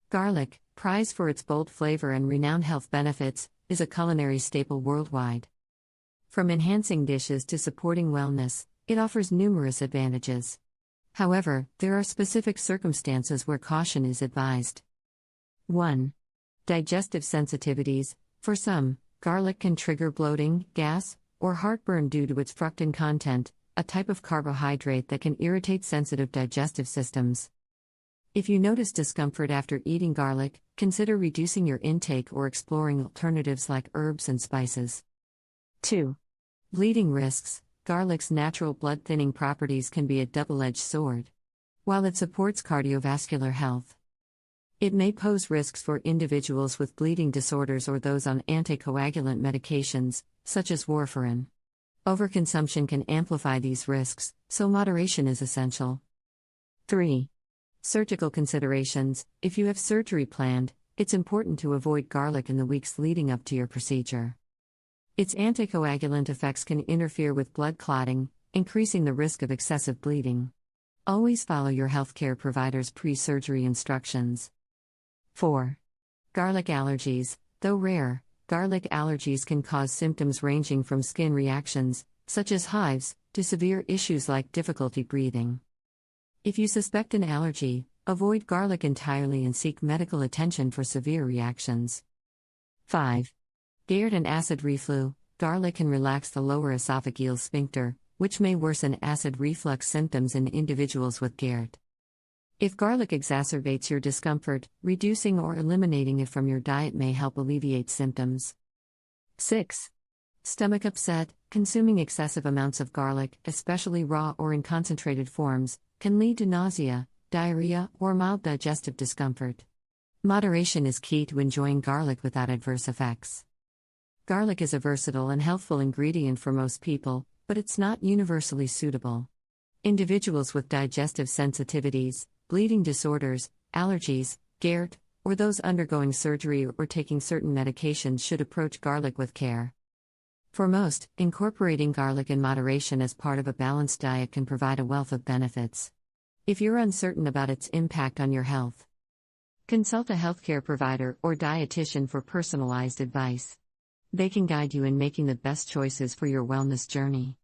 Garlic, prized for its bold flavor and renowned health benefits, is a culinary staple worldwide. From enhancing dishes to supporting wellness, it offers numerous advantages. However, there are specific circumstances where caution is advised. 1. Digestive sensitivities. For some, garlic can trigger bloating, gas, or heartburn due to its fructan content, a type of carbohydrate that can irritate sensitive digestive systems. If you notice discomfort after eating garlic, consider reducing your intake or exploring alternatives like herbs and spices. 2. Bleeding risks. Garlic's natural blood-thinning properties can be a double-edged sword. While it supports cardiovascular health, it may pose risks for individuals with bleeding disorders or those on anticoagulant medications, such as warfarin. Overconsumption can amplify these risks, so moderation is essential. 3. Surgical considerations. If you have surgery planned, it's important to avoid garlic in the weeks leading up to your procedure. Its anticoagulant effects can interfere with blood clotting, increasing the risk of excessive bleeding. Always follow your healthcare provider's pre-surgery instructions. 4. Garlic allergies. Though rare, garlic allergies can cause symptoms ranging from skin reactions, such as hives, to severe issues like difficulty breathing. If you suspect an allergy, avoid garlic entirely and seek medical attention for severe reactions. 5. GERD and acid reflux. Garlic can relax the lower esophageal sphincter, which may worsen acid reflux symptoms in individuals with GERD. If garlic exacerbates your discomfort, reducing or eliminating it from your diet may help alleviate symptoms. 6. Stomach upset. Consuming excessive amounts of garlic, especially raw or in concentrated forms, can lead to nausea, diarrhea, or mild digestive discomfort. Moderation is key to enjoying garlic without adverse effects. Garlic is a versatile and healthful ingredient for most people, but it's not universally suitable. Individuals with digestive sensitivities, bleeding disorders, allergies, GERD, or those undergoing surgery or taking certain medications should approach garlic with care. For most, incorporating garlic in moderation as part of a balanced diet can provide a wealth of benefits. If you're uncertain about its impact on your health, consult a healthcare provider or dietitian for personalized advice. They can guide you in making the best choices for your wellness journey.